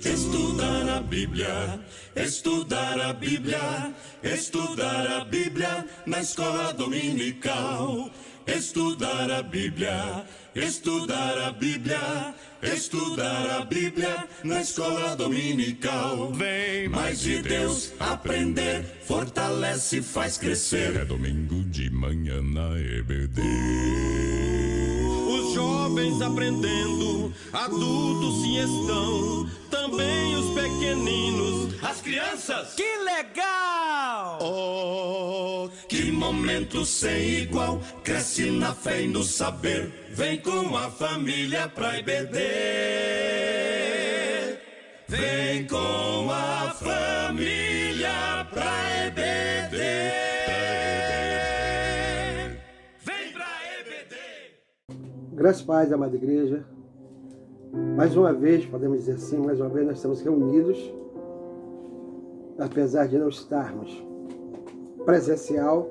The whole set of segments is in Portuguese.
Estudar a Bíblia, estudar a Bíblia, estudar a Bíblia na escola dominical. Estudar a Bíblia, estudar a Bíblia, estudar a Bíblia na escola dominical. Vem mais de Deus aprender, fortalece e faz crescer. É domingo de manhã na EBD. Os jovens aprendendo, adultos sim estão, também os pequeninos, as crianças. Que legal! Oh, que momento sem igual, cresce na fé e no saber, vem com a família pra EBD. Vem com a família pra EBD. Vem pra EBD. Graças a Deus, amada igreja, mais uma vez, podemos dizer assim, mais uma vez nós estamos reunidos, apesar de não estarmos presencial,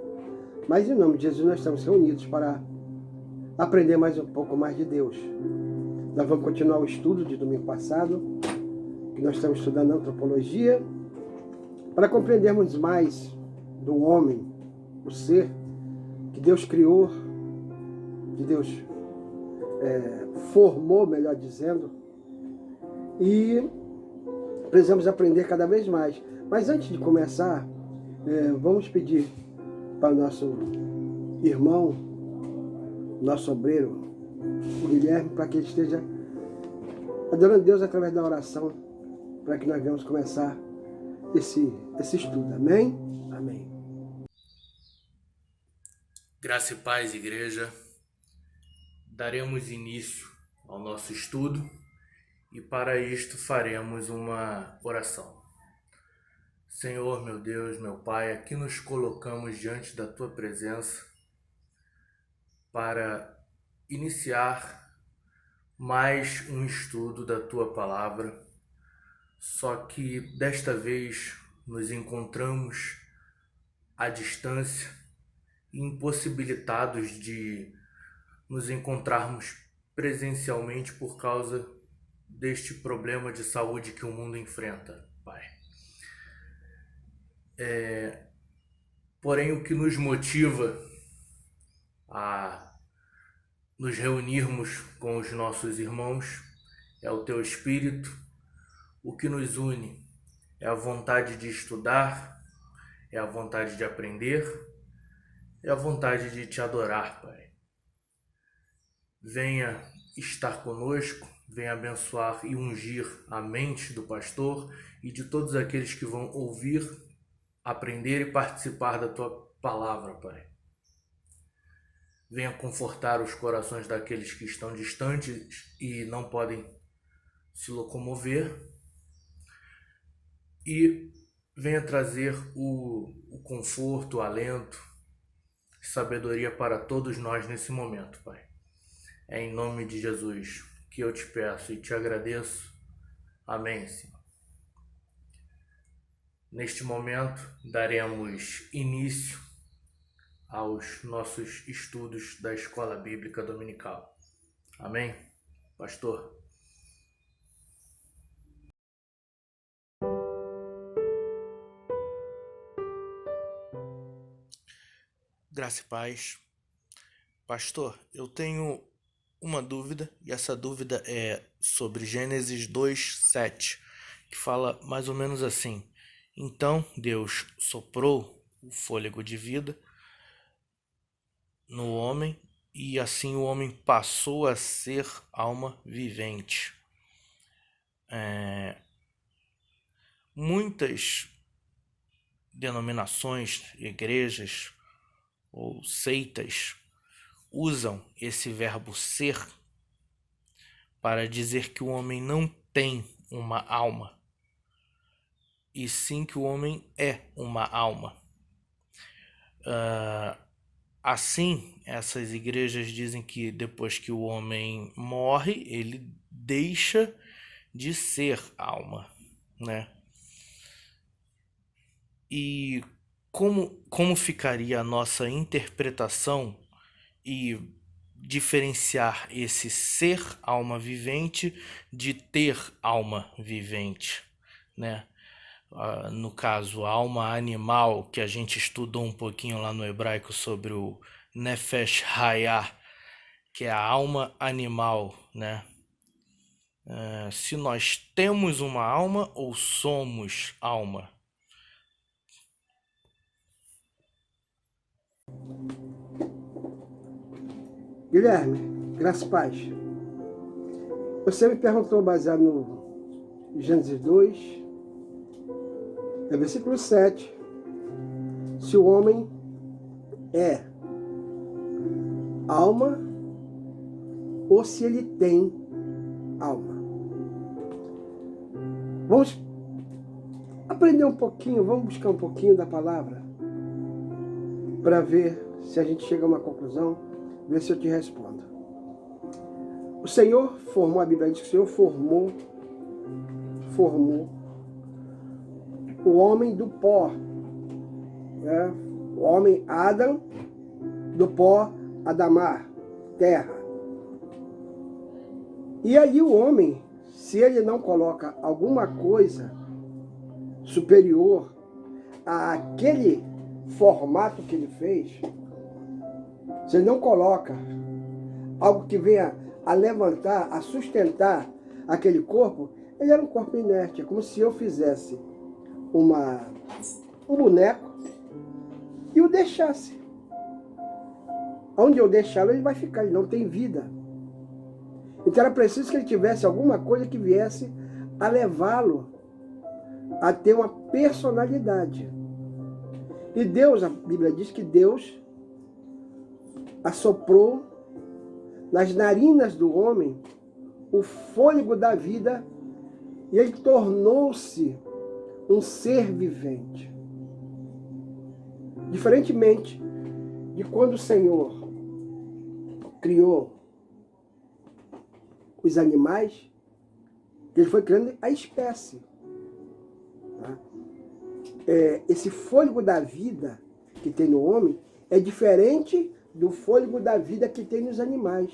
mas em nome de Jesus nós estamos reunidos para aprender mais um pouco mais de Deus. Nós vamos continuar o estudo de domingo passado, que nós estamos estudando antropologia, para compreendermos mais do homem, o ser que Deus criou, que Deus formou, melhor dizendo, e precisamos aprender cada vez mais. Mas antes de começar, vamos pedir para o nosso irmão, nosso obreiro, o Guilherme, para que ele esteja adorando Deus através da oração, para que nós venhamos começar esse estudo. Amém? Amém. Graça e paz, igreja. Daremos início ao nosso estudo e para isto faremos uma oração. Senhor, meu Deus, meu Pai, aqui nos colocamos diante da Tua presença para iniciar mais um estudo da Tua Palavra, só que desta vez nos encontramos à distância, impossibilitados de nos encontrarmos presencialmente por causa deste problema de saúde que o mundo enfrenta, Pai. Porém, o que nos motiva a nos reunirmos com os nossos irmãos é o Teu Espírito. O que nos une é a vontade de estudar, é a vontade de aprender, é a vontade de Te adorar, Pai. Venha estar conosco, venha abençoar e ungir a mente do pastor e de todos aqueles que vão ouvir, aprender e participar da Tua palavra, Pai. Venha confortar os corações daqueles que estão distantes e não podem se locomover. E venha trazer o conforto, o alento e sabedoria para todos nós nesse momento, Pai. É em nome de Jesus que eu te peço e te agradeço. Amém, Senhor. Neste momento, daremos início aos nossos estudos da Escola Bíblica Dominical. Amém? Pastor. Graça e paz. Pastor, eu tenho uma dúvida, e essa dúvida é sobre Gênesis 2:7, que fala mais ou menos assim: então Deus soprou o fôlego de vida no homem, e assim o homem passou a ser alma vivente. Muitas denominações, igrejas ou seitas usam esse verbo ser para dizer que o homem não tem uma alma, e sim que o homem é uma alma. Assim, essas igrejas dizem que depois que o homem morre, ele deixa de ser alma, né? E como ficaria a nossa interpretação e diferenciar esse ser alma vivente de ter alma vivente, né? No caso, a alma animal, que a gente estudou um pouquinho lá no hebraico sobre o Nefesh Hayah, que é a alma animal, né? Se nós temos uma alma ou somos alma? Guilherme, graças a paz. Você me perguntou, baseado no Gênesis 2, versículo 7, se o homem é alma ou se ele tem alma. Vamos aprender um pouquinho, vamos buscar um pouquinho da palavra para ver se a gente chega a uma conclusão, ver se eu te respondo. O Senhor formou, a Bíblia diz que o Senhor formou o homem do pó, né? O homem Adão, do pó Adamar, terra. E ali o homem, se ele não coloca alguma coisa superior àquele formato que ele fez, se ele não coloca algo que venha a levantar, a sustentar aquele corpo, ele era um corpo inerte. É como se eu fizesse um boneco e o deixasse. Onde eu deixá-lo, ele vai ficar, ele não tem vida. Então era preciso que ele tivesse alguma coisa que viesse a levá-lo a ter uma personalidade. E Deus, a Bíblia diz que Deus assoprou nas narinas do homem o fôlego da vida e ele tornou-se um ser vivente. Diferentemente de quando o Senhor criou os animais, ele foi criando a espécie. Tá? Esse fôlego da vida que tem no homem é diferente do fôlego da vida que tem nos animais.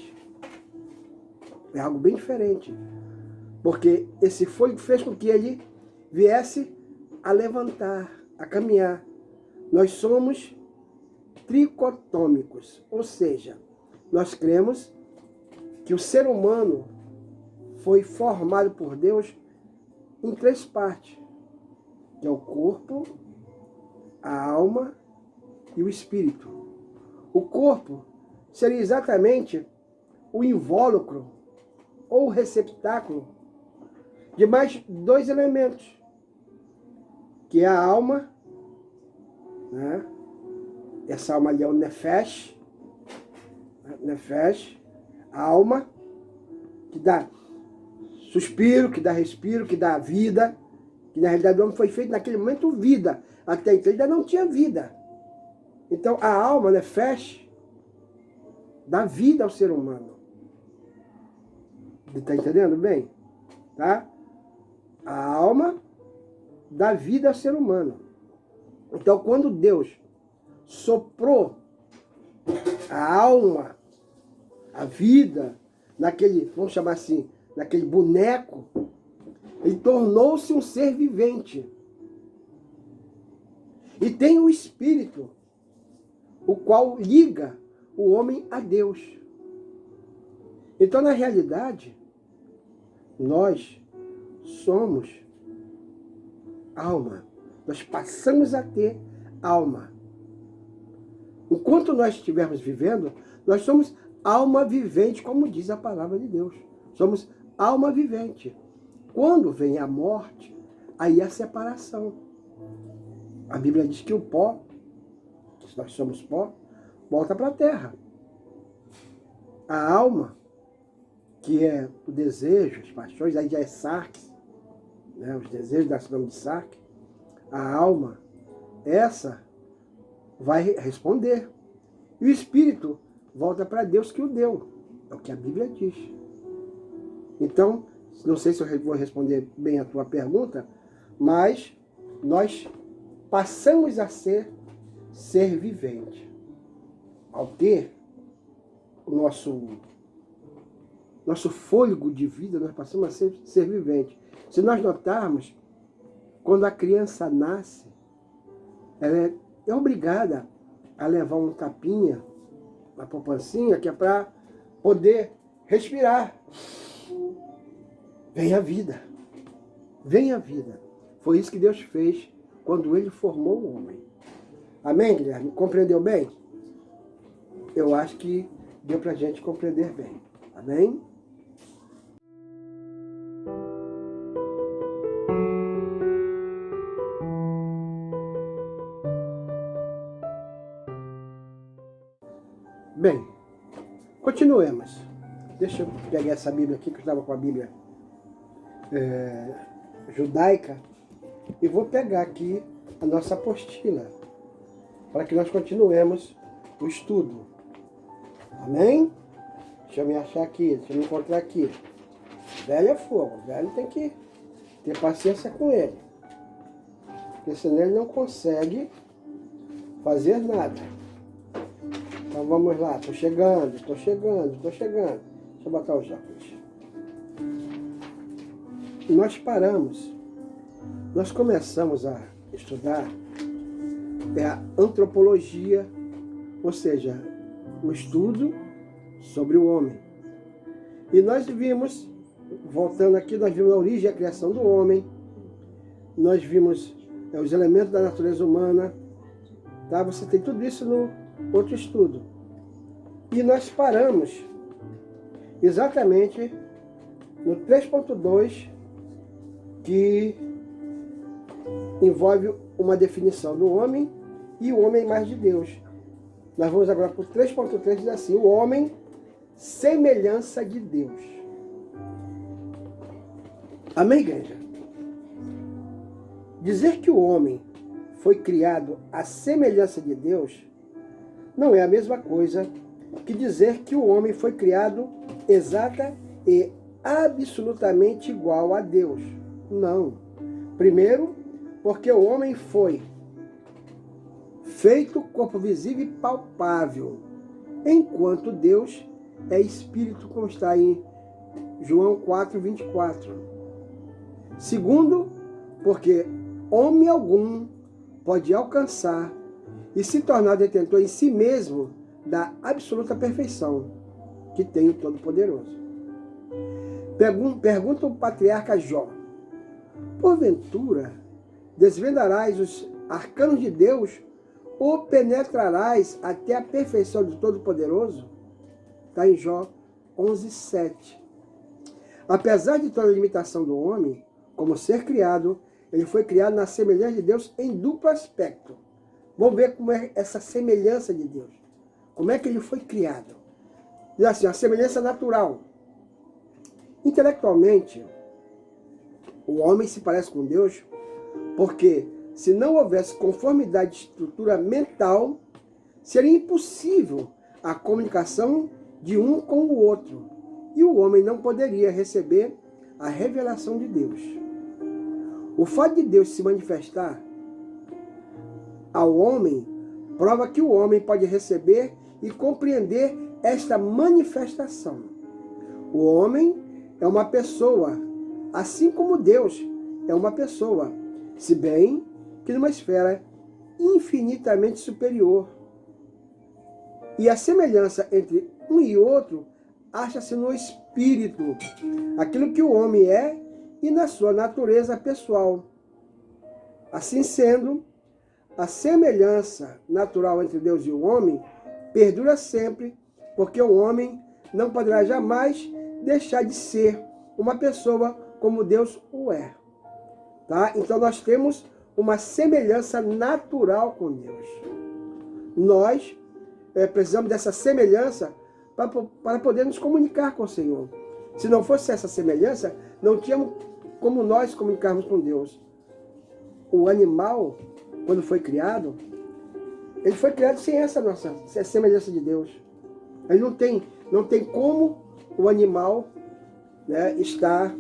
É algo bem diferente. Porque esse fôlego fez com que ele viesse a levantar, a caminhar. Nós somos tricotômicos, ou seja, nós cremos que o ser humano foi formado por Deus em 3 partes, que é o corpo, a alma e o espírito. O corpo seria exatamente o invólucro ou o receptáculo de mais 2 elementos, que é a alma, né? Essa alma ali é o Nefesh, a alma que dá suspiro, que dá respiro, que dá vida, que na realidade o homem foi feito naquele momento vida, até então ele ainda não tinha vida. Então a alma, Nefesh, dá vida ao ser humano. Está entendendo bem? Tá? A alma dá vida ao ser humano. Então quando Deus soprou a alma, a vida, naquele, vamos chamar assim, naquele boneco, ele tornou-se um ser vivente. E tem o espírito, o qual liga o homem a Deus. Então, na realidade, nós somos alma. Nós passamos a ter alma. Enquanto nós estivermos vivendo, nós somos alma vivente, como diz a palavra de Deus. Somos alma vivente. Quando vem a morte, aí a separação. A Bíblia diz que o pó, se nós somos pó, volta para a terra. A alma, que é o desejo, as paixões, aí já é sarx, né? Os desejos da cidade de sarx. A alma, essa vai responder. E o espírito volta para Deus que o deu. É o que a Bíblia diz. Então, não sei se eu vou responder bem a tua pergunta, mas nós passamos a ser vivente. Ao ter o nosso fôlego de vida, nós passamos a ser vivente. Se nós notarmos, quando a criança nasce, ela é obrigada a levar um tapinha, uma poupancinha, que é para poder respirar. Vem a vida. Vem a vida. Foi isso que Deus fez quando Ele formou o homem. Amém, Guilherme? Compreendeu bem? Eu acho que deu para a gente compreender bem. Amém? Bem, continuemos. Deixa eu pegar essa Bíblia aqui, que eu estava com a Bíblia judaica, e vou pegar aqui a nossa apostila, para que nós continuemos o estudo. Amém? Deixa eu me achar aqui, deixa eu me encontrar aqui. Velho é fogo, velho tem que ter paciência com ele, porque senão ele não consegue fazer nada. Então vamos lá, tô chegando. Deixa eu botar os óculos. Nós paramos, nós começamos a estudar a antropologia, ou seja, o estudo sobre o homem. E nós vimos, voltando aqui, nós vimos a origem e a criação do homem, nós vimos os elementos da natureza humana, tá? Você tem tudo isso no outro estudo. E nós paramos exatamente no 3.2, que envolve uma definição do homem e o homem mais de Deus. Nós vamos agora para o 3.3, diz assim: o homem, semelhança de Deus. Amém, igreja? Dizer que o homem foi criado à semelhança de Deus não é a mesma coisa que dizer que o homem foi criado exata e absolutamente igual a Deus. Não. Primeiro, porque o homem foi feito corpo visível e palpável, enquanto Deus é espírito, como está em João 4:24. Segundo, porque homem algum pode alcançar e se tornar detentor em si mesmo da absoluta perfeição que tem o Todo-Poderoso. Pergunta o patriarca Jó: porventura desvendarás os arcanos de Deus ou penetrarás até a perfeição do Todo-Poderoso? Está em Jó 11:7. Apesar de toda a limitação do homem, como ser criado, ele foi criado na semelhança de Deus em duplo aspecto. Vamos ver como é essa semelhança de Deus. Como é que ele foi criado? Diz assim, a semelhança natural. Intelectualmente, o homem se parece com Deus porque, se não houvesse conformidade de estrutura mental, seria impossível a comunicação de um com o outro, e o homem não poderia receber a revelação de Deus. O fato de Deus se manifestar ao homem prova que o homem pode receber e compreender esta manifestação. O homem é uma pessoa, assim como Deus é uma pessoa, se bem que numa esfera infinitamente superior. E a semelhança entre um e outro acha-se no espírito, aquilo que o homem é e na sua natureza pessoal. Assim sendo, a semelhança natural entre Deus e o homem perdura sempre, porque o homem não poderá jamais deixar de ser uma pessoa como Deus o é. Tá? Então nós temos uma semelhança natural com Deus. Nós precisamos dessa semelhança para poder nos comunicar com o Senhor. Se não fosse essa semelhança, não tínhamos como nós comunicarmos com Deus. O animal, quando foi criado, ele foi criado sem essa semelhança de Deus. Ele não tem como o animal, né, estar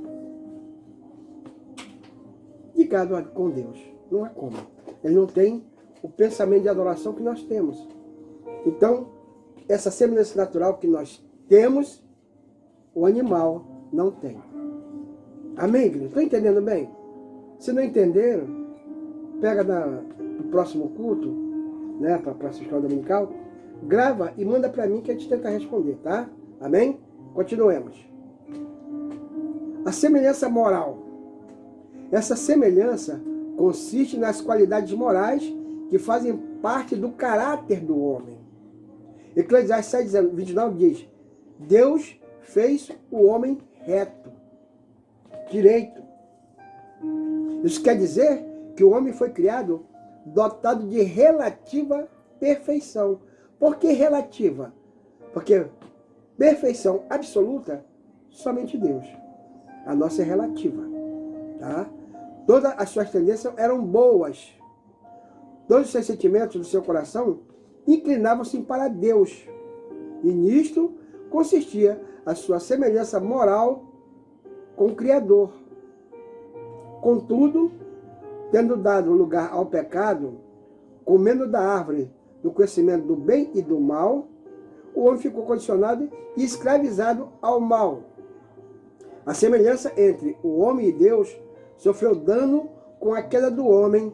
ligado com Deus. Não é como. Ele não tem o pensamento de adoração que nós temos. Então, essa semelhança natural que nós temos, o animal não tem. Amém, igreja? Estão entendendo bem? Se não entenderam, pega no próximo culto, né, para a próxima escola dominical, grava e manda para mim que a gente tenta responder, tá? Amém? Continuemos. A semelhança moral. Essa semelhança consiste nas qualidades morais que fazem parte do caráter do homem. Eclesiastes 6:29 diz: Deus fez o homem reto, direito. Isso quer dizer que o homem foi criado dotado de relativa perfeição. Por que relativa? Porque perfeição absoluta, somente Deus. A nossa é relativa. Tá? Todas as suas tendências eram boas. Todos os seus sentimentos do seu coração inclinavam-se para Deus. E nisto consistia a sua semelhança moral com o Criador. Contudo, tendo dado lugar ao pecado, comendo da árvore do conhecimento do bem e do mal, o homem ficou condicionado e escravizado ao mal. A semelhança entre o homem e Deus sofreu dano com a queda do homem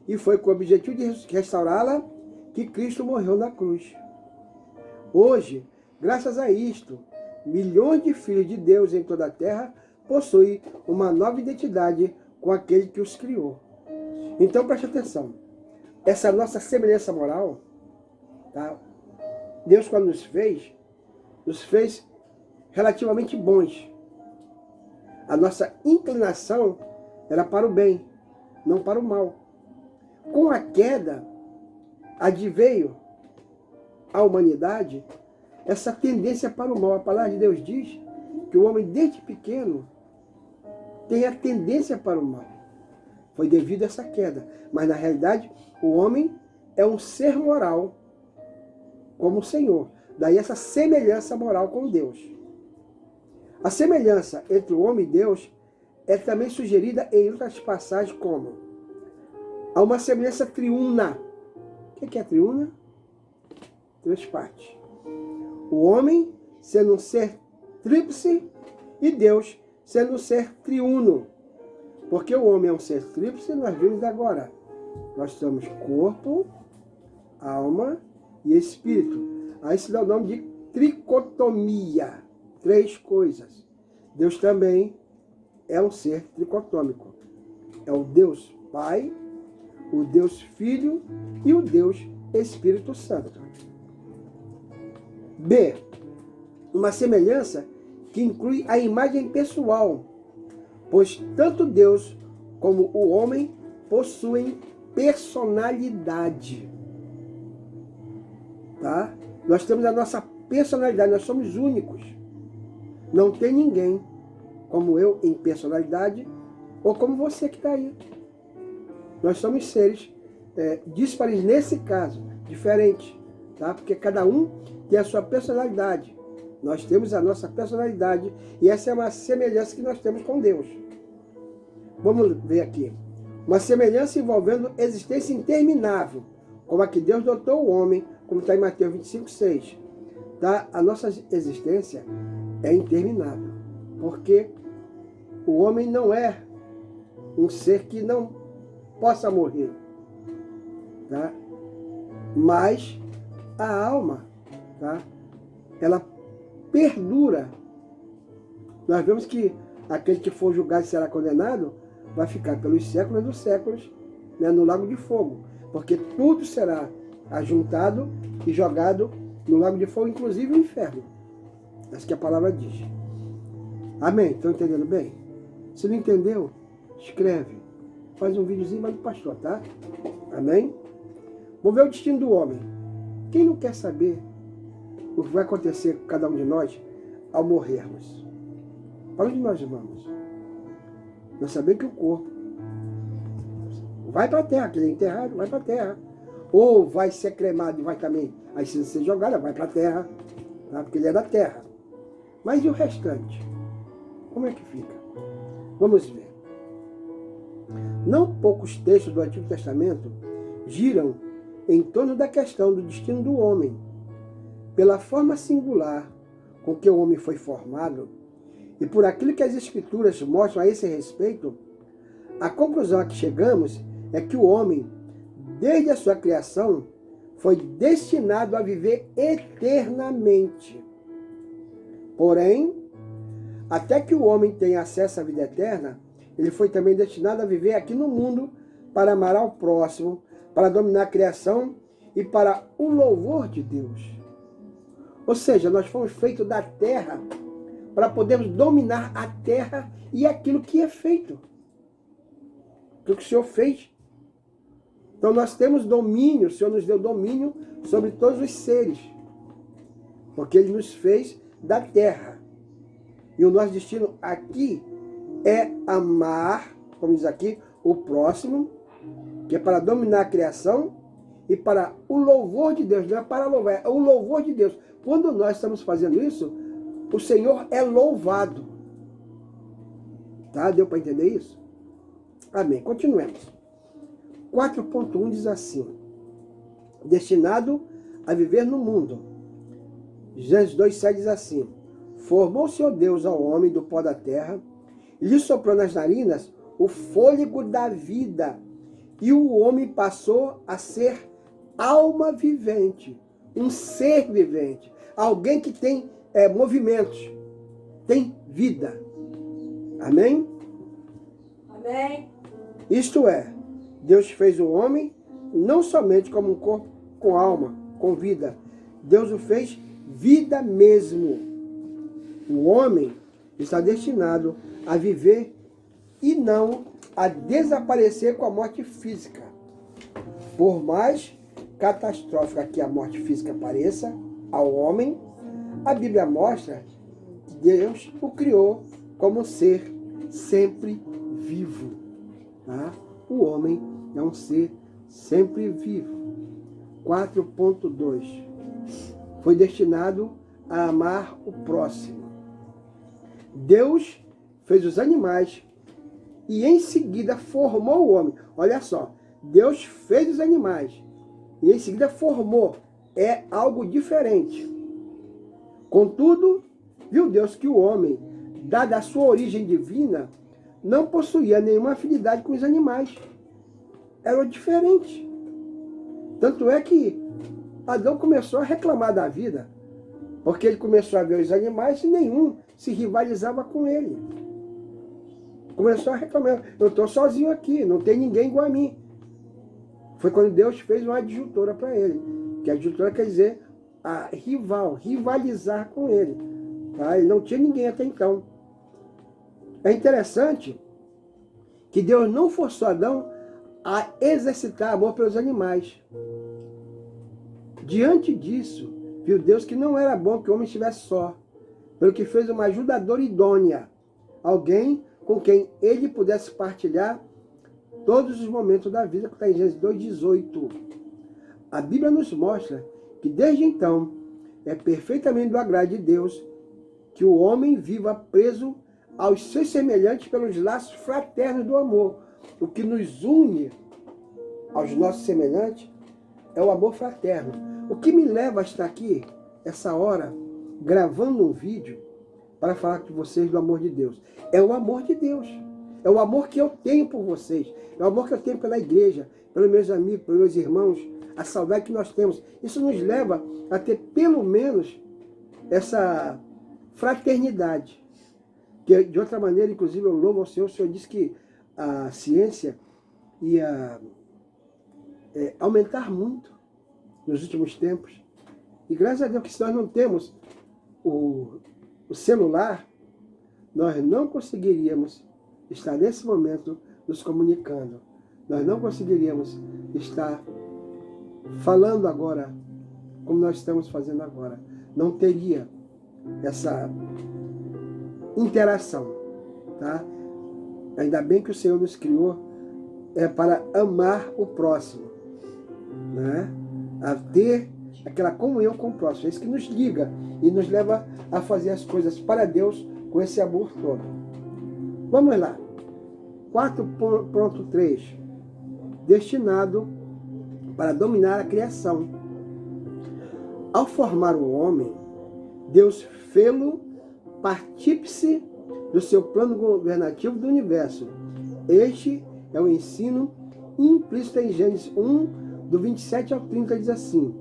e foi com o objetivo de restaurá-la que Cristo morreu na cruz. Hoje, graças a isto, milhões de filhos de Deus em toda a terra possuem uma nova identidade com aquele que os criou. Então preste atenção, essa nossa semelhança moral, tá? Deus quando nos fez relativamente bons. A nossa inclinação era para o bem, não para o mal. Com a queda, adveio à humanidade essa tendência para o mal. A palavra de Deus diz que o homem desde pequeno tem a tendência para o mal. Foi devido a essa queda. Mas na realidade, o homem é um ser moral como o Senhor. Daí essa semelhança moral com Deus. A semelhança entre o homem e Deus é também sugerida em outras passagens como: há uma semelhança triuna. O que é triuna? 3 partes. O homem sendo um ser tríplice e Deus sendo um ser triuno. Porque o homem é um ser tríplice, nós vimos agora. Nós somos corpo, alma e espírito. Aí se dá o nome de tricotomia. 3 coisas. Deus também é um ser tricotômico. É o Deus Pai, o Deus Filho e o Deus Espírito Santo. B. Uma semelhança que inclui a imagem pessoal, pois tanto Deus como o homem possuem personalidade. Tá? Nós temos a nossa personalidade, nós somos únicos. Não tem ninguém como eu em personalidade ou como você que está aí. Nós somos seres díspares nesse caso, diferentes, tá? Porque cada um tem a sua personalidade. Nós temos a nossa personalidade e essa é uma semelhança que nós temos com Deus. Vamos ver aqui. Uma semelhança envolvendo existência interminável, como a que Deus dotou o homem, como está em Mateus 25:6. Tá? A nossa existência é interminável, porque o homem não é um ser que não possa morrer, tá? Mas a alma, tá? Ela perdura. Nós vemos que aquele que for julgado será condenado, vai ficar pelos séculos dos séculos, né, no lago de fogo, porque tudo será ajuntado e jogado no lago de fogo, inclusive o inferno. Essa que a palavra diz. Amém? Estão entendendo bem? Se não entendeu, escreve. Faz um videozinho, manda pro pastor, tá? Amém? Vamos ver o destino do homem. Quem não quer saber o que vai acontecer com cada um de nós ao morrermos? Para onde nós vamos? Nós sabemos que o corpo vai para a terra, que ele é enterrado, vai para a terra. Ou vai ser cremado e vai também, aí se ser jogado, vai para a terra, tá? Porque ele é da terra. Mas e o restante? Como é que fica? Vamos ver. Não poucos textos do Antigo Testamento giram em torno da questão do destino do homem. pela forma singular com que o homem foi formado e por aquilo que as Escrituras mostram a esse respeito, a conclusão a que chegamos é que o homem, desde a sua criação, foi destinado a viver eternamente. Porém, até que o homem tenha acesso à vida eterna, ele foi também destinado a viver aqui no mundo para amar ao próximo, para dominar a criação e para o louvor de Deus. Ou seja, nós fomos feitos da terra para podermos dominar a terra e aquilo que é feito. Aquilo que o Senhor fez. Então nós temos domínio, o Senhor nos deu domínio sobre todos os seres. Porque Ele nos fez da terra. E o nosso destino aqui é amar, como diz aqui, o próximo, que é para dominar a criação e para o louvor de Deus. Não é para louvar, é o louvor de Deus. Quando nós estamos fazendo isso, o Senhor é louvado. Tá? Deu para entender isso? Amém. Continuemos. 4.1 diz assim: destinado a viver no mundo. Gênesis 2,7 diz assim: formou o Senhor Deus ao homem do pó da terra, e lhe soprou nas narinas o fôlego da vida, e o homem passou a ser alma vivente, um ser vivente, alguém que tem movimentos, tem vida. Amém? Amém. Isto é, Deus fez o homem não somente como um corpo com alma, com vida. Deus o fez vida mesmo. O homem está destinado a viver e não a desaparecer com a morte física. Por mais catastrófica que a morte física pareça ao homem, a Bíblia mostra que Deus o criou como um ser sempre vivo. Tá? O homem é um ser sempre vivo. 4.2 foi destinado a amar o próximo. Deus fez os animais e em seguida formou o homem. Olha só, Deus fez os animais e em seguida formou. É algo diferente. Contudo, viu Deus que o homem, dada a sua origem divina, não possuía nenhuma afinidade com os animais. Era diferente. Tanto é que Adão começou a reclamar da vida, porque ele começou a ver os animais e nenhum se rivalizava com ele. Começou a reclamar: eu estou sozinho aqui, não tem ninguém igual a mim. Foi quando Deus fez uma adjutora para ele, que a adjutora quer dizer a rivalizar com ele. Tá? Ele não tinha ninguém até então. É interessante que Deus não forçou Adão a exercitar amor pelos animais. Diante disso, viu Deus que não era bom que o homem estivesse só, pelo que fez uma ajudadora idônea, alguém com quem ele pudesse partilhar todos os momentos da vida, que está em Gênesis 2,18. A Bíblia nos mostra que desde então é perfeitamente do agrado de Deus que o homem viva preso aos seus semelhantes pelos laços fraternos do amor. O que nos une aos nossos semelhantes é o amor fraterno. O que me leva a estar aqui, essa hora, gravando um vídeo para falar com vocês do amor de Deus. É o amor de Deus. É o amor que eu tenho por vocês. É o amor que eu tenho pela igreja, pelos meus amigos, pelos meus irmãos. A saudade que nós temos. Isso nos leva a ter pelo menos essa fraternidade. Que de outra maneira, inclusive, eu louvo ao Senhor. O Senhor disse que a ciência ia aumentar muito nos últimos tempos. E graças a Deus que se nós não temos o celular, nós não conseguiríamos estar nesse momento nos comunicando. Nós não conseguiríamos estar falando agora como nós estamos fazendo agora. Não teria essa interação. Tá? Ainda bem que o Senhor nos criou para amar o próximo. Né? A ter aquela comunhão com o próximo. É isso que nos liga e nos leva a fazer as coisas para Deus com esse amor todo. Vamos lá. 4.3 destinado para dominar a criação. Ao formar o homem, Deus fê-lo partícipe do seu plano governativo do universo. Este é o ensino implícito em Gênesis 1, do 27 ao 30, diz assim: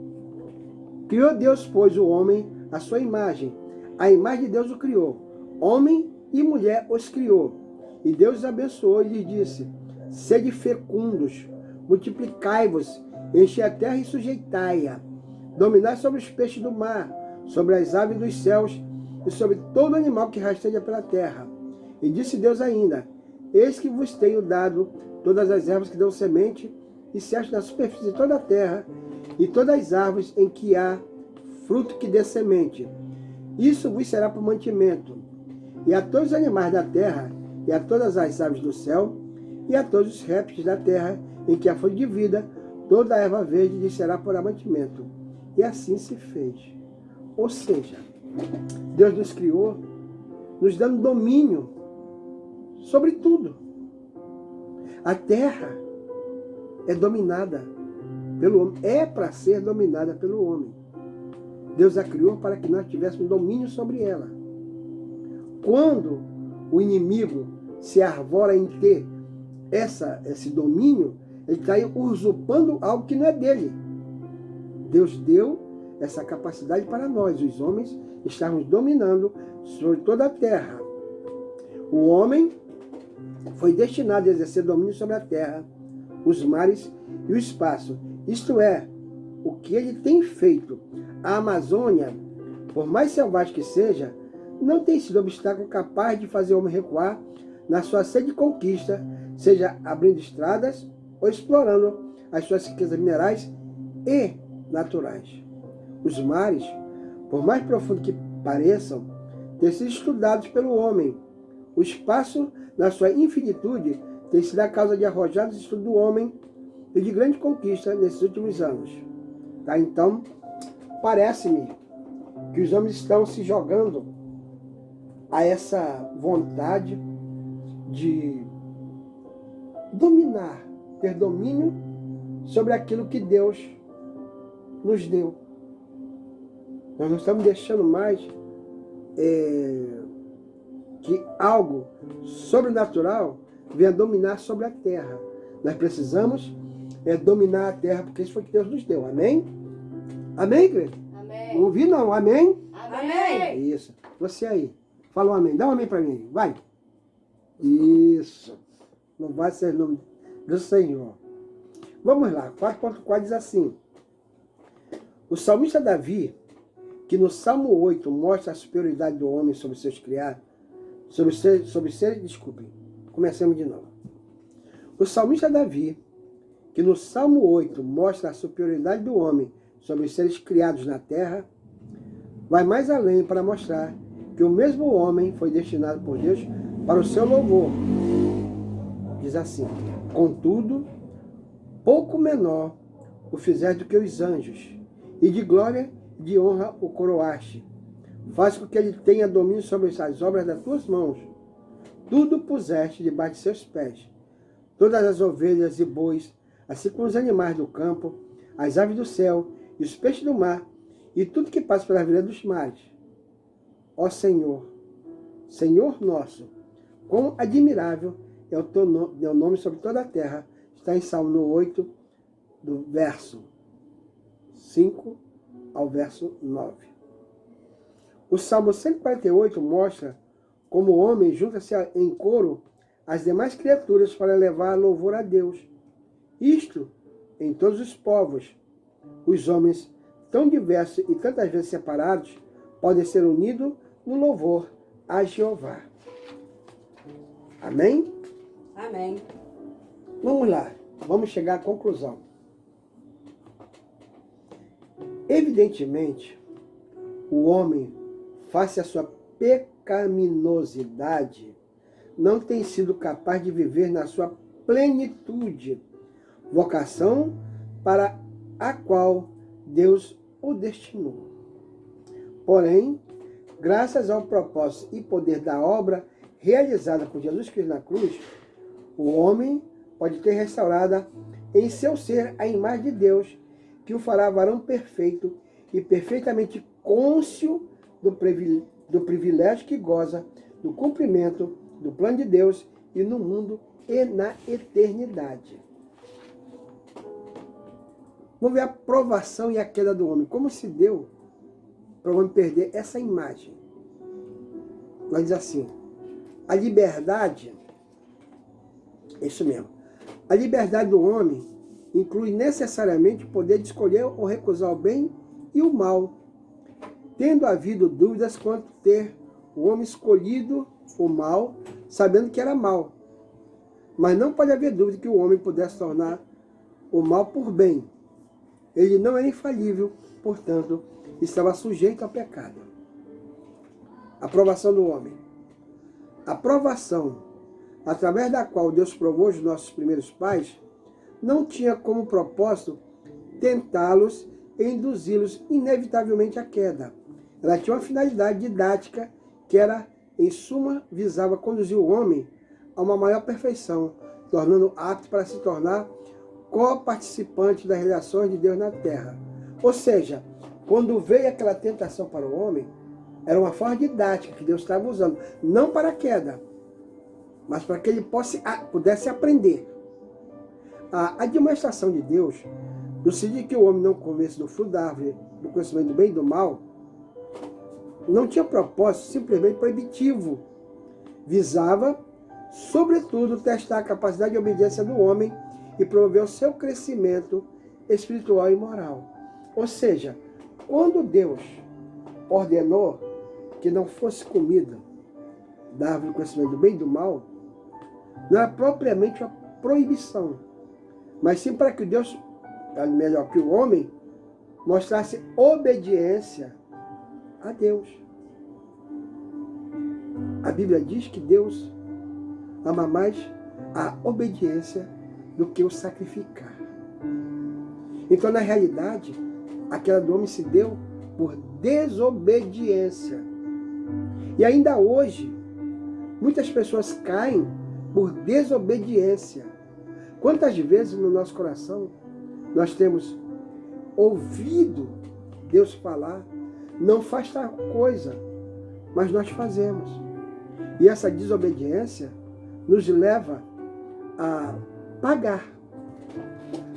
Criou Deus, pois, o homem à sua imagem. A imagem de Deus o criou. Homem e mulher os criou. E Deus os abençoou e lhes disse: Sede fecundos, multiplicai-vos, enchei a terra e sujeitai-a. Dominai sobre os peixes do mar, sobre as aves dos céus e sobre todo animal que rasteja pela terra. E disse Deus ainda: Eis que vos tenho dado todas as ervas que dão semente e se acham na superfície de toda a terra, e todas as árvores em que há fruto que dê semente. Isso vos será por mantimento. E a todos os animais da terra, e a todas as aves do céu, e a todos os répteis da terra, em que há fonte de vida, toda a erva verde lhes será por mantimento. E assim se fez. Ou seja, Deus nos criou, nos dando domínio sobre tudo. A terra é dominada pelo homem, é para ser dominada pelo homem. Deus a criou para que nós tivéssemos domínio sobre ela. Quando o inimigo se arvora em ter esse domínio, ele está usurpando algo que não é dele. Deus deu essa capacidade para nós, os homens, estarmos dominando sobre toda a terra. O homem foi destinado a exercer domínio sobre a terra, os mares e o espaço. Isto é, o que ele tem feito. A Amazônia, por mais selvagem que seja, não tem sido obstáculo capaz de fazer o homem recuar na sua sede de conquista, seja abrindo estradas ou explorando as suas riquezas minerais e naturais. Os mares, por mais profundos que pareçam, têm sido estudados pelo homem. O espaço, na sua infinitude, tem sido a causa de arrojados estudos do homem e de grande conquista nesses últimos anos. Tá? Então, parece-me que os homens estão se jogando a essa vontade de dominar, ter domínio sobre aquilo que Deus nos deu. Nós não estamos deixando mais que algo sobrenatural venha dominar sobre a terra. Nós precisamos dominar a terra, porque isso foi que Deus nos deu. Amém? Amém, igreja? Amém. Não ouvi não. Amém? Amém. Isso. Você aí. Fala um amém. Dá um amém para mim. Vai. Isso. Não vai ser o nome do Senhor. Vamos lá. 4.4 diz assim. O salmista Davi, que no Salmo 8 mostra a superioridade do homem sobre seus criados, desculpem. Comecemos de novo. O salmista Davi, que no Salmo 8 mostra a superioridade do homem sobre os seres criados na terra, vai mais além para mostrar que o mesmo homem foi destinado por Deus para o seu louvor. Diz assim: contudo, pouco menor o fizeste do que os anjos, e de glória e de honra o coroaste. Faz com que ele tenha domínio sobre as obras das tuas mãos. Tudo puseste debaixo de seus pés. Todas as ovelhas e bois, assim como os animais do campo, as aves do céu e os peixes do mar, e tudo que passa pela vida dos mares. Ó Senhor, Senhor nosso, quão admirável é o teu nome sobre toda a terra. Está em Salmo 8, do verso 5 ao verso 9. O Salmo 148 mostra como o homem junta-se em coro às demais criaturas para levar louvor a Deus. Isto em todos os povos. Os homens, tão diversos e tantas vezes separados, podem ser unidos no louvor a Jeová. Amém? Amém. Vamos lá, vamos chegar à conclusão. Evidentemente, o homem, face à sua pecaminosidade, não tem sido capaz de viver na sua plenitude, vocação para a qual Deus o destinou. Porém, graças ao propósito e poder da obra realizada por Jesus Cristo na cruz, o homem pode ter restaurada em seu ser a imagem de Deus, que o fará varão perfeito e perfeitamente cônscio do privilégio que goza do cumprimento do plano de Deus e no mundo e na eternidade. Vamos ver a provação e a queda do homem. Como se deu para o homem perder essa imagem? Nós diz assim, a liberdade, isso mesmo, a liberdade do homem inclui necessariamente o poder de escolher ou recusar o bem e o mal, tendo havido dúvidas quanto ter o homem escolhido o mal, sabendo que era mal. Mas não pode haver dúvida que o homem pudesse tornar o mal por bem. Ele não era infalível, portanto, estava sujeito ao pecado. Aprovação do homem. A provação, através da qual Deus provou os nossos primeiros pais, não tinha como propósito tentá-los e induzi-los inevitavelmente à queda. Ela tinha uma finalidade didática que era, em suma, visava conduzir o homem a uma maior perfeição, tornando apto para se tornar co-participante das relações de Deus na terra. Ou seja, quando veio aquela tentação para o homem, era uma forma didática que Deus estava usando, não para a queda, mas para que ele pudesse aprender. A demonstração de Deus, no sentido de que o homem não comesse do fruto da árvore do conhecimento do bem e do mal, não tinha propósito simplesmente proibitivo. Visava, sobretudo, testar a capacidade de obediência do homem e promover o seu crescimento espiritual e moral. Ou seja, quando Deus ordenou que não fosse comida da árvore do conhecimento do bem e do mal, não era propriamente uma proibição, mas sim para que Deus, melhor, que o homem mostrasse obediência a Deus. A Bíblia diz que Deus ama mais a obediência do que o sacrificar. Então, na realidade, a queda do homem se deu por desobediência. E ainda hoje, muitas pessoas caem por desobediência. Quantas vezes no nosso coração nós temos ouvido Deus falar, não faz tal coisa, mas nós fazemos. E essa desobediência nos leva a pagar.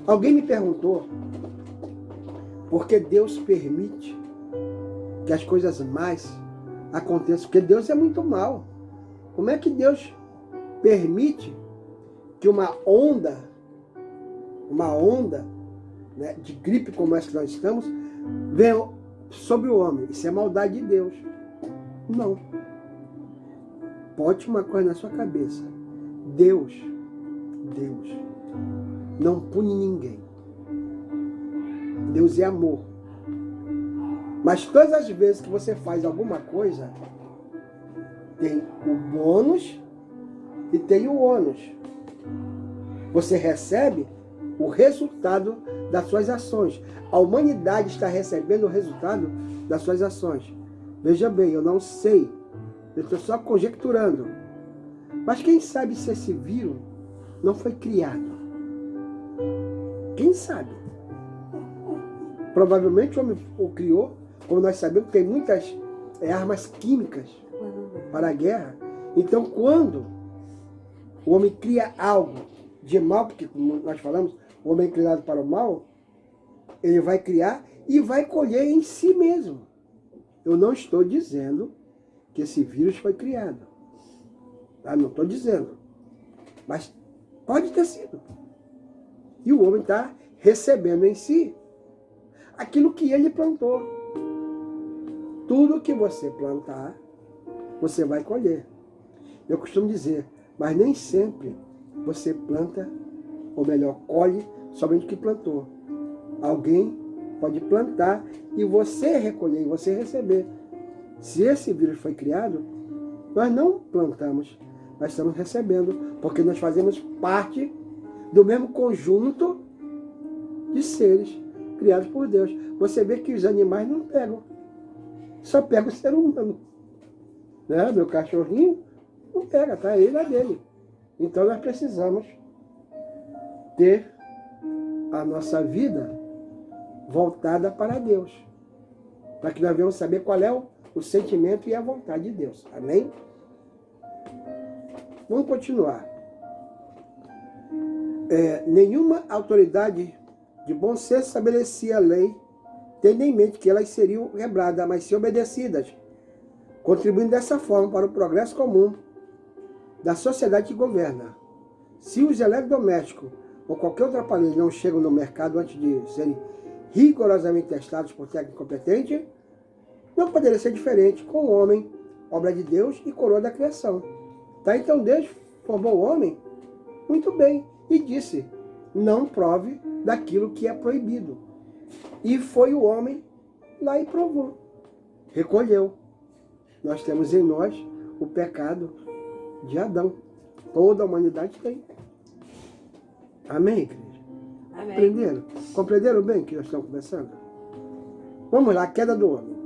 Alguém me perguntou por que Deus permite que as coisas más aconteçam, porque Deus é muito mal. Como é que Deus permite que uma onda, né, de gripe como essa que nós estamos, venha sobre o homem? Isso é maldade de Deus. Não. Bote uma coisa na sua cabeça. Deus não pune ninguém. Deus é amor. Mas todas as vezes que você faz alguma coisa, tem o bônus e tem o ônus. Você recebe o resultado das suas ações. A humanidade está recebendo o resultado das suas ações. Veja bem, eu não sei. Eu estou só conjecturando. Mas quem sabe se esse vírus não foi criado? Quem sabe? Provavelmente o homem o criou, como nós sabemos, tem muitas armas químicas para a guerra. Então, quando o homem cria algo de mal, porque como nós falamos, o homem é criado para o mal, ele vai criar e vai colher em si mesmo. Eu não estou dizendo que esse vírus foi criado. Tá? Não estou dizendo. Mas pode ter sido. E o homem está recebendo em si aquilo que ele plantou. Tudo que você plantar, você vai colher. Eu costumo dizer, mas nem sempre você planta, ou melhor, colhe somente o que plantou. Alguém pode plantar e você recolher, e você receber. Se esse vírus foi criado, nós não plantamos, nós estamos recebendo, porque nós fazemos parte do mesmo conjunto de seres criados por Deus. Você vê que os animais não pegam, só pega o ser humano. Né? Meu cachorrinho não pega, tá? Ele é dele. Então nós precisamos ter a nossa vida voltada para Deus. para que nós venhamos saber qual é o sentimento e a vontade de Deus. Amém? Vamos continuar. Nenhuma autoridade de bom senso estabelecia a lei, tendo em mente que elas seriam quebradas, mas sim obedecidas, contribuindo dessa forma para o progresso comum da sociedade que governa. Se os eletrodomésticos ou qualquer outro aparelho não chegam no mercado antes de serem rigorosamente testados por técnico competente, não poderia ser diferente com o homem, obra de Deus e coroa da criação. Tá? Então Deus formou o homem muito bem e disse, não prove daquilo que é proibido. E foi o homem lá e provou, recolheu. Nós temos em nós o pecado de Adão. Toda a humanidade tem. Amém, igreja? Amém. Compreenderam bem o que nós estamos conversando? Vamos lá, a queda do homem.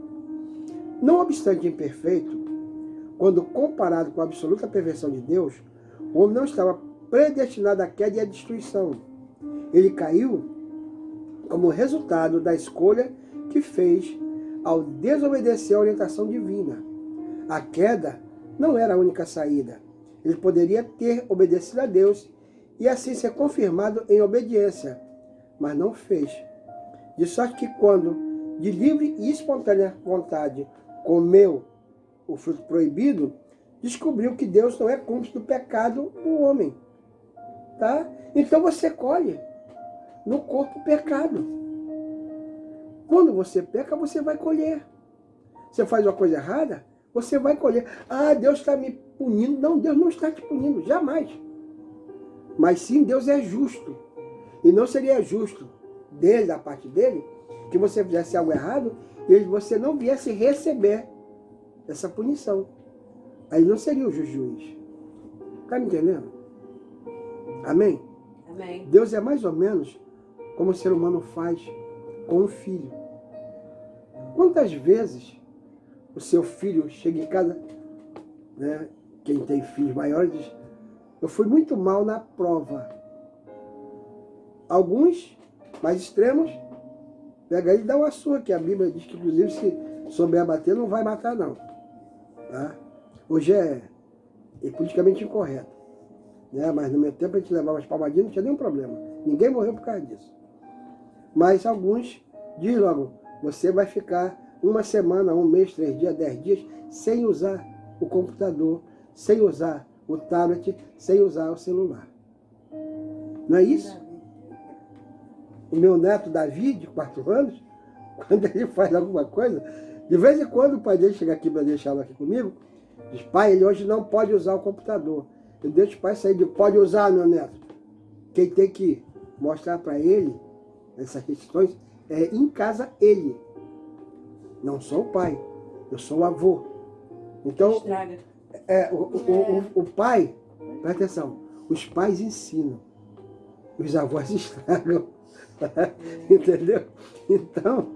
Não obstante imperfeito, quando comparado com a absoluta perversão de Deus, o homem não estava predestinado à queda e à destruição. Ele caiu como resultado da escolha que fez ao desobedecer à orientação divina. A queda não era a única saída. Ele poderia ter obedecido a Deus e assim ser confirmado em obediência, mas não fez. De sorte que quando, de livre e espontânea vontade, comeu o fruto proibido, descobriu que Deus não é cúmplice do pecado do homem. Tá? Então você colhe no corpo o pecado. Quando você peca, você vai colher. Você faz uma coisa errada, você vai colher. Ah, Deus está me punindo. Não, Deus não está te punindo, jamais. Mas sim, Deus é justo. E não seria justo dele, da parte dele, que você fizesse algo errado e você não viesse receber essa punição. Aí não seria o juiz. Está me entendendo? Amém? Amém. Deus é mais ou menos como o ser humano faz com o filho. Quantas vezes o seu filho chega em casa, né, quem tem filhos maiores, diz, eu fui muito mal na prova. Alguns, mais extremos, pega ele e dá uma surra, que a Bíblia diz que, inclusive, se souber bater, não vai matar, não. Tá? Hoje é politicamente incorreto. Né? Mas no meu tempo a gente levava as palmadinhas, não tinha nenhum problema. Ninguém morreu por causa disso. Mas alguns dizem logo, você vai ficar uma semana, um mês, 3 dias, 10 dias, sem usar o computador, sem usar o tablet, sem usar o celular. Não é isso? O meu neto Davi, de 4 anos, quando ele faz alguma coisa, de vez em quando o pai dele chega aqui para deixá-lo aqui comigo, diz, pai, ele hoje não pode usar o computador. Eu deixo o pai sair de, pode usar, meu neto. Quem tem que mostrar para ele essas questões é em casa ele. Não sou o pai, eu sou o avô. Então, o pai, presta atenção, os pais ensinam, os avós estragam. Entendeu? Então,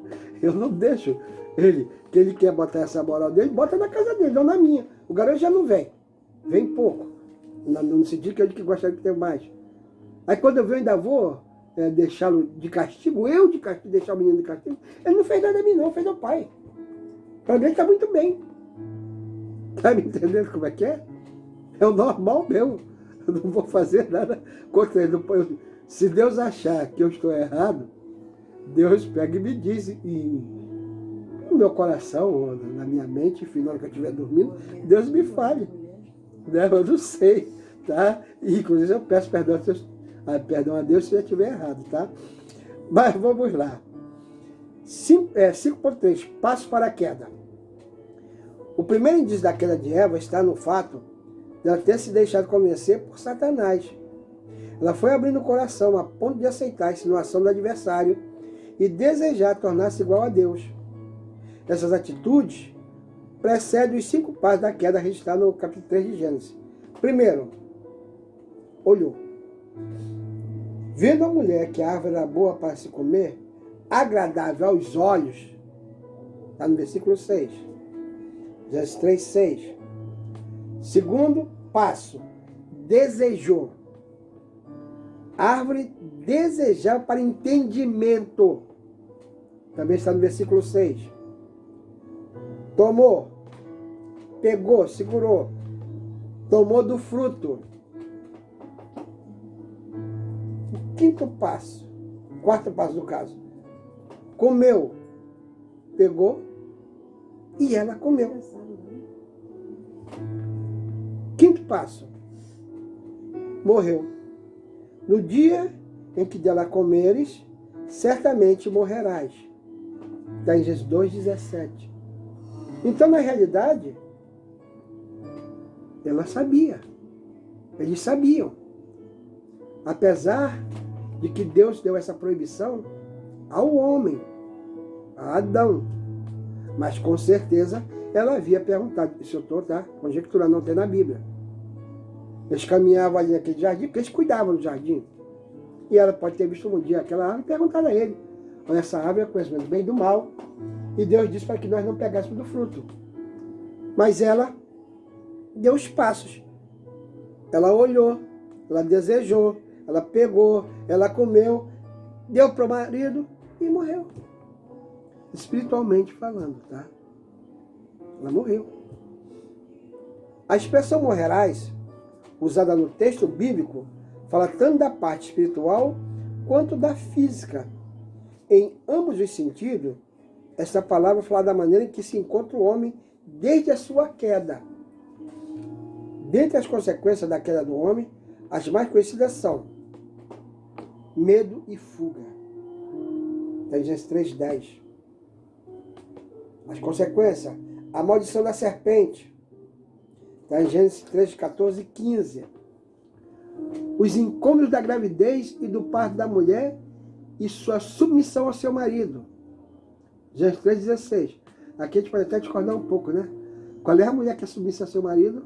eu não deixo ele, que ele quer botar essa moral dele, bota na casa dele, não na minha. O garoto já não vem, vem pouco. No sentido que ele que gostaria de ter mais. Aí quando eu venho ainda vou deixá-lo de castigo, deixar o menino de castigo, ele não fez nada a mim não, fez ao pai. Para mim ele está muito bem. Tá me entendendo como é que é? É o normal mesmo. Eu não vou fazer nada contra ele. Se Deus achar que eu estou errado, Deus pega e me diz, e no meu coração, ou na minha mente, enfim, na hora que eu estiver dormindo, Deus me fale. Né? Eu não sei, tá? E, inclusive eu peço perdão a Deus se eu estiver errado, tá? Mas vamos lá. 5.3, passo para a queda. O primeiro indício da queda de Eva está no fato de ela ter se deixado convencer por Satanás. Ela foi abrindo o coração a ponto de aceitar a insinuação do adversário e desejar tornar-se igual a Deus. Essas atitudes precedem os 5 passos da queda registrados no capítulo 3 de Gênesis. Primeiro, olhou. Vendo a mulher que a árvore era boa para se comer, agradável aos olhos, está no versículo 6. Gênesis 3, 6. Segundo passo, desejou. Árvore desejável para entendimento. Também está no versículo 6. tomou, pegou, segurou, tomou do fruto. O quinto passo, quarto passo no caso, comeu, pegou e ela comeu. Quinto passo, morreu. No dia em que dela comeres, certamente morrerás. Está em Gênesis 2,17. Então, na realidade, ela sabia. Eles sabiam. Apesar de que Deus deu essa proibição ao homem, a Adão. Mas, com certeza, ela havia perguntado. Isso eu estou conjecturando, não tem na Bíblia. Eles caminhavam ali naquele jardim, porque eles cuidavam do jardim. E ela pode ter visto um dia aquela árvore e perguntado a ele. Olha, essa árvore é conhecimento do bem e do mal. E Deus disse para que nós não pegássemos do fruto. Mas ela deu os passos. Ela olhou, ela desejou, ela pegou, ela comeu, deu para o marido e morreu. Espiritualmente falando, tá? Ela morreu. A expressão morrerás, usada no texto bíblico, fala tanto da parte espiritual quanto da física. Em ambos os sentidos, essa palavra fala da maneira em que se encontra o homem desde a sua queda. Dentre as consequências da queda do homem, as mais conhecidas são medo e fuga. Está em Gênesis 3,10. As consequências, a maldição da serpente. Está em Gênesis 3,14 e 15. Os incômodos da gravidez e do parto da mulher e sua submissão ao seu marido. Gênesis 3,16. Aqui a gente pode até discordar um pouco, né? Qual é a mulher que é submissa ao seu marido?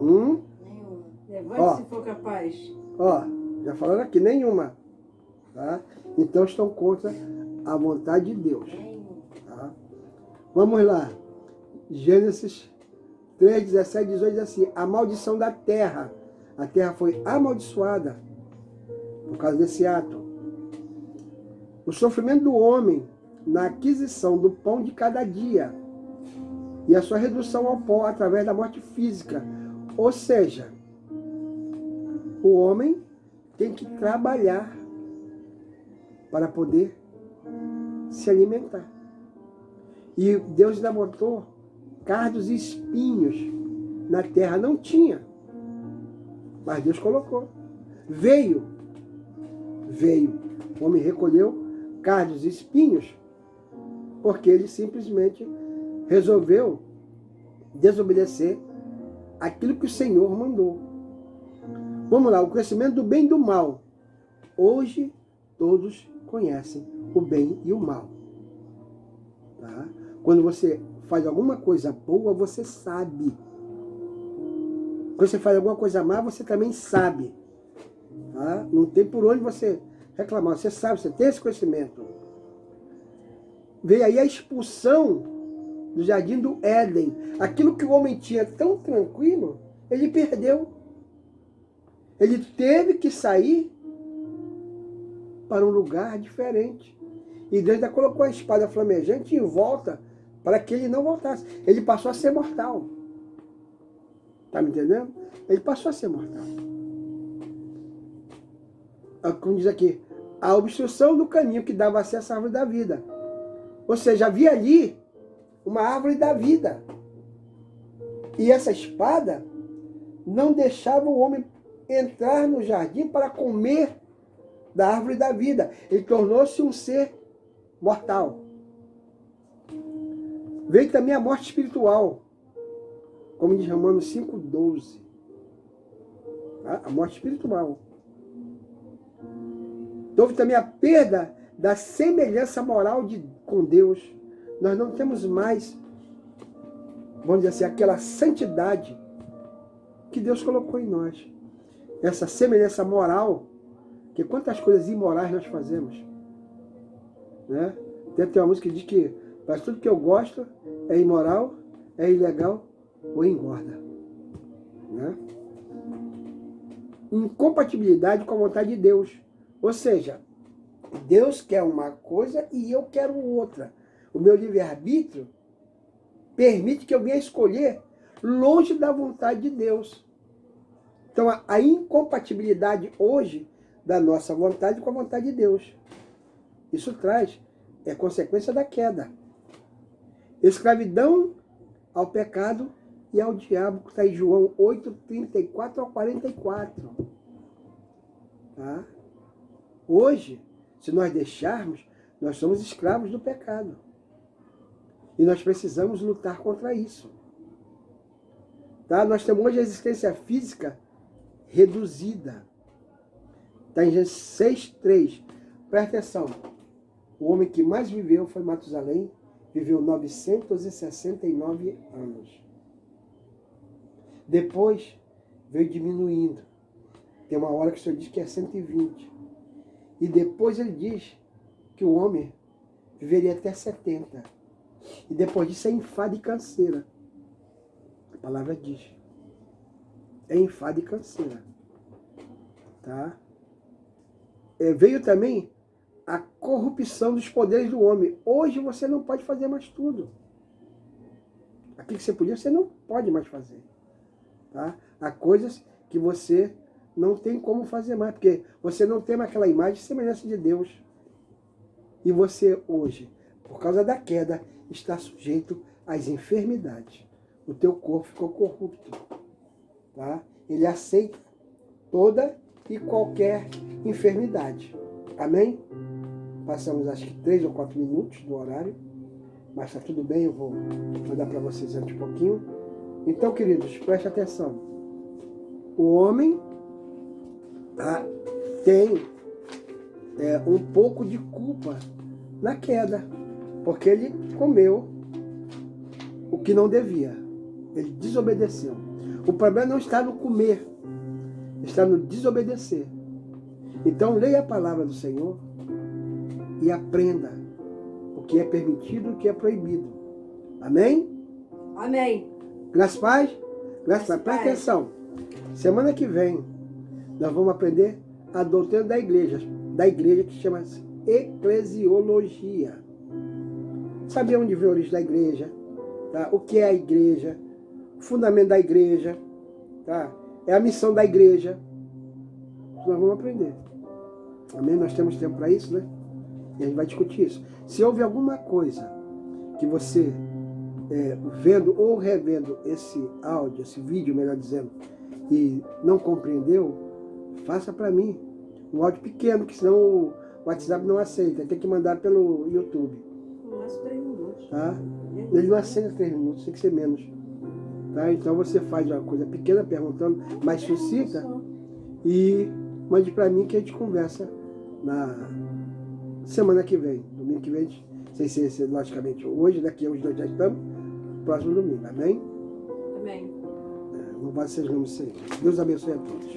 Nenhuma. Levante se for capaz. Ó, já falaram aqui, nenhuma. Tá? Então estão contra a vontade de Deus. Tá? Vamos lá. Gênesis 3, 17, 18 diz assim: a maldição da terra. A terra foi amaldiçoada por causa desse ato. O sofrimento do homem na aquisição do pão de cada dia e a sua redução ao pó através da morte física. Ou seja, o homem tem que trabalhar para poder se alimentar. E Deus ainda botou cardos e espinhos na terra. Não tinha, mas Deus colocou. Veio. O homem recolheu cardos e espinhos porque ele simplesmente resolveu desobedecer aquilo que o Senhor mandou. Vamos lá, o conhecimento do bem e do mal. Hoje todos conhecem o bem e o mal. Tá? Quando você faz alguma coisa boa, você sabe. Quando você faz alguma coisa má, você também sabe. Tá? Não tem por onde você reclamar. Você sabe, você tem esse conhecimento. Veio aí a expulsão do jardim do Éden. Aquilo que o homem tinha tão tranquilo, ele perdeu. Ele teve que sair para um lugar diferente. E Deus ainda colocou a espada flamejante em volta para que ele não voltasse. Ele passou a ser mortal. Está me entendendo? Ele passou a ser mortal. Como diz aqui, a obstrução do caminho que dava acesso à árvore da vida. Ou seja, havia ali uma árvore da vida. E essa espada não deixava o homem entrar no jardim para comer da árvore da vida. Ele tornou-se um ser mortal. Veio também a morte espiritual, como diz Romanos 5,12. A morte espiritual. Houve também a perda da semelhança moral com Deus. Nós não temos mais, vamos dizer assim, aquela santidade que Deus colocou em nós. Essa semelhança moral, que quantas coisas imorais nós fazemos. Né? Tem uma música que diz que mas tudo que eu gosto é imoral, é ilegal ou engorda. Né? Incompatibilidade com a vontade de Deus. Ou seja, Deus quer uma coisa e eu quero outra. o meu livre-arbítrio permite que eu venha escolher longe da vontade de Deus. Então, a incompatibilidade hoje da nossa vontade com a vontade de Deus. Isso é consequência da queda. Escravidão ao pecado e ao diabo, que está em João 8, 34 ao 44. Tá? Hoje, se nós deixarmos, nós somos escravos do pecado. E nós precisamos lutar contra isso. Tá? Nós temos hoje a existência física reduzida. Está em Gênesis 6:3. Presta atenção. O homem que mais viveu foi Matusalém, viveu 969 anos. Depois veio diminuindo. Tem uma hora que o Senhor diz que é 120. E depois ele diz que o homem viveria até 70. E depois disso é enfado e canseira. A palavra diz. É enfado e canseira. Tá? Veio também a corrupção dos poderes do homem. Hoje você não pode fazer mais tudo. Aquilo que você podia, você não pode mais fazer. Tá? Há coisas que você não tem como fazer mais, porque você não tem mais aquela imagem e semelhança de Deus. E você hoje, por causa da queda, está sujeito às enfermidades. O teu corpo ficou corrupto. Tá? Ele aceita toda e qualquer enfermidade. Amém? Passamos acho que 3 ou 4 minutos do horário, mas está tudo bem, eu vou mandar para vocês antes um pouquinho. Então, queridos, preste atenção. O homem tem um pouco de culpa na queda, porque ele comeu o que não devia. Ele desobedeceu. O problema não está no comer, está no desobedecer. Então, leia a palavra do Senhor e aprenda o que é permitido e o que é proibido. Amém? Amém. Graças a Paz? Graças a Paz. Presta atenção. Semana que vem, nós vamos aprender a doutrina da igreja que chama-se eclesiologia. Saber onde vem a origem da igreja, tá? O que é a igreja, o fundamento da igreja, tá? É a missão da igreja. Nós vamos aprender. Amém? Nós temos tempo para isso, né? E a gente vai discutir isso. Se houve alguma coisa que você, vendo ou revendo esse áudio, esse vídeo, melhor dizendo, e não compreendeu, faça para mim um áudio pequeno, que senão o WhatsApp não aceita. Tem que mandar pelo YouTube. Mais 3 minutos. Tá? Ele não aceita 3 minutos, tem que ser menos. Tá? Então você faz uma coisa pequena, perguntando, mas suscita, e mande para mim que a gente conversa na semana que vem. Domingo que vem, sem ser logicamente hoje, daqui a uns 2 já estamos, próximo domingo. Amém? Amém. Louvado seja o nome do Senhor. Deus abençoe a todos.